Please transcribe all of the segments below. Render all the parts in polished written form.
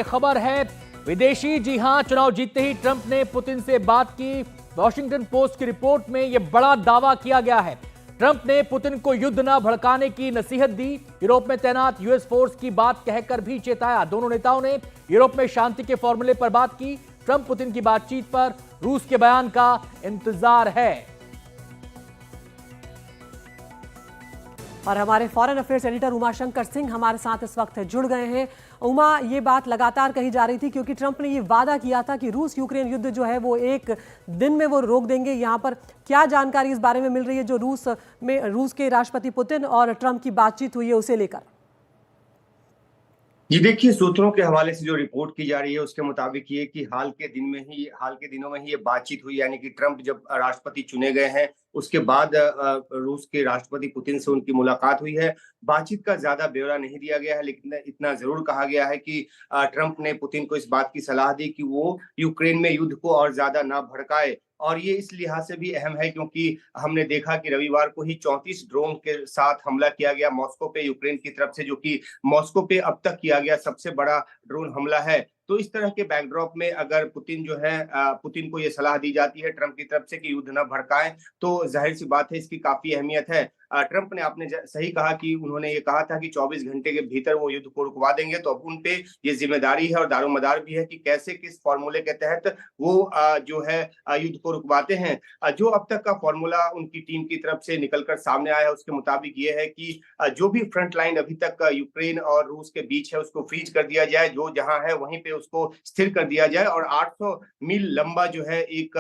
खबर है विदेशी। जी हां, चुनाव जीतते ही ट्रंप ने पुतिन से बात की। वॉशिंगटन पोस्ट की रिपोर्ट में यह बड़ा दावा किया गया है। ट्रंप ने पुतिन को युद्ध न भड़काने की नसीहत दी। यूरोप में तैनात यूएस फोर्स की बात कहकर भी चेताया। दोनों नेताओं ने यूरोप में शांति के फॉर्मूले पर बात की। ट्रंप पुतिन की बातचीत पर रूस के बयान का इंतजार है। और हमारे foreign affairs editor Umashankar Singh हमारे साथ इस वक्त जुड़ गए हैं। उमा, ये बात लगातार कही जा रही थी क्योंकि ट्रंप ने ये वादा किया था कि रूस यूक्रेन युद्ध जो है वो एक दिन में वो रोक देंगे। यहाँ पर क्या जानकारी इस बारे में मिल रही है जो रूस के राष्ट्रपति पुतिन और ट्रंप की बातचीत हुई है उसे लेकर? जी देखिए, सूत्रों के हवाले से जो रिपोर्ट की जा रही है उसके मुताबिक ये कि हाल के दिनों में ही ये बातचीत हुई, यानी कि ट्रंप जब राष्ट्रपति चुने गए हैं उसके बाद रूस के राष्ट्रपति पुतिन से उनकी मुलाकात हुई है। बातचीत का ज्यादा ब्यौरा नहीं दिया गया है, लेकिन इतना जरूर कहा गया है कि ट्रंप ने पुतिन को इस बात की सलाह दी कि वो यूक्रेन में युद्ध को और ज्यादा ना भड़काए। और ये इस लिहाज से भी अहम है क्योंकि हमने देखा कि रविवार को ही 34 ड्रोन के साथ हमला किया गया मॉस्को पे यूक्रेन की तरफ से, जो कि मॉस्को पे अब तक किया गया सबसे बड़ा ड्रोन हमला है। तो इस तरह के बैकड्रॉप में अगर पुतिन को ये सलाह दी जाती है ट्रंप की तरफ से कि युद्ध न भड़काएं, तो जाहिर सी बात है इसकी काफी अहमियत है। ट्रंप ने आपने सही कहा कि उन्होंने ये कहा था कि 24 घंटे के भीतर वो युद्ध को रुकवा देंगे, तो अब उन पे ये जिम्मेदारी है और दारोमदार भी है कि कैसे किस फॉर्मूले के तहत वो जो है युद्ध को रुकवाते हैं। जो अब तक का फॉर्मूला उनकी टीम की तरफ से निकलकर सामने आया है उसके मुताबिक ये है कि जो भी फ्रंट लाइन अभी तक यूक्रेन और रूस के बीच है उसको फ्रीज कर दिया जाए, जो जहां है वहीं पे उसको स्थिर कर दिया जाए और 800 मील लंबा जो है एक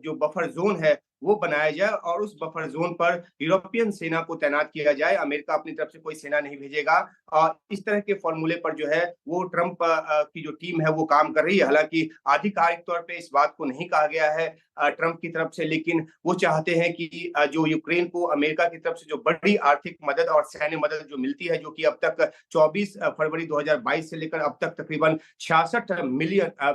जो बफर जोन है वो बनाया जाए और उस बफर जोन पर यूरोपियन सेना को तैनात किया जाए। अमेरिका अपनी तरफ से कोई सेना नहीं भेजेगा। और इस तरह के फॉर्मूले पर जो है वो ट्रंप की जो टीम है वो काम कर रही है। हालांकि आधिकारिक तौर पे इस बात को नहीं कहा गया है ट्रंप की तरफ से, लेकिन वो चाहते हैं कि जो यूक्रेन को अमेरिका की तरफ से जो बड़ी आर्थिक मदद और सैन्य मदद जो मिलती है, जो कि अब तक 24 फरवरी 2022 से लेकर अब तक तकरीबन 66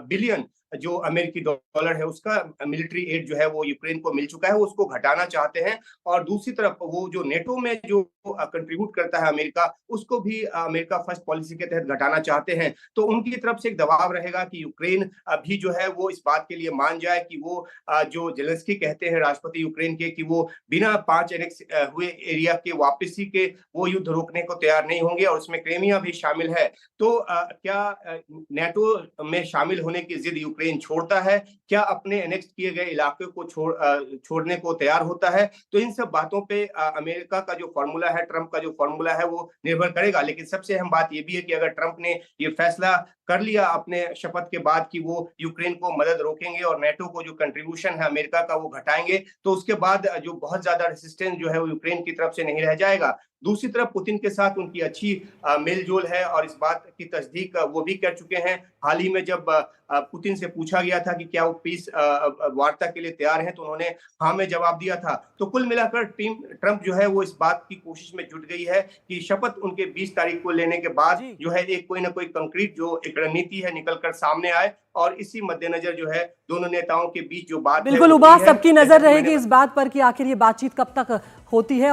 बिलियन जो अमेरिकी डॉलर है उसका मिलिट्री एड जो है वो यूक्रेन को मिल चुका है, वो उसको घटाना चाहते हैं। और दूसरी तरफ वो जो नेटो में जो कंट्रीब्यूट करता है अमेरिका, उसको भी अमेरिका फर्स्ट पॉलिसी के तहत घटाना चाहते हैं। तो उनकी तरफ से एक दबाव रहेगा कि यूक्रेन भी जो है वो इस बात के लिए मान जाए कि वो जो जेलेंस्की कहते हैं राष्ट्रपति यूक्रेन के, कि वो बिना 5 एनेक्स हुए एरिया के वापसी के वो युद्ध रोकने को तैयार नहीं होंगे और उसमें क्रीमिया भी शामिल है। तो क्या नेटो में शामिल होने की जिद यूक्रेन छोड़ता है? क्या अपने एनेक्स किए गए इलाके को छोड़ने को तैयार होता है? तो इन सब बातों पे अमेरिका का जो फॉर्मूला है, ट्रंप का जो फॉर्मूला है वो निर्भर करेगा। लेकिन सबसे अहम बात ये भी है कि अगर ट्रंप ने ये फैसला कर लिया अपने शपथ के बाद कि वो यूक्रेन को मदद रोकेंगे और नेटो को जो कंट्रीब्यूशन है अमेरिका का वो घटाएंगे, तो उसके बाद जो बहुत ज्यादा रेसिस्टेंस जो है वो यूक्रेन की तरफ से नहीं रह जाएगा। दूसरी तरफ पुतिन के साथ उनकी अच्छी मेलजोल है और इस बात की तस्दीक वो भी कर चुके हैं। हाल ही में जब पुतिन से पूछा गया था कि क्या वो पीस वार्ता के लिए तैयार हैं, तो उन्होंने हाँ में जवाब दिया था। तो कुल मिलाकर टीम ट्रंप जो है वो इस बात की कोशिश में जुट गई है कि शपथ उनके 20 तारीख को लेने के बाद जो है एक कोई ना कोई कंक्रीट जो एक रणनीति है निकल कर सामने आए। और इसी मद्देनजर जो है दोनों नेताओं के बीच जो बात बिल्कुल उबा, सबकी नजर रहेगी इस बात पर कि आखिर ये बातचीत कब तक होती है।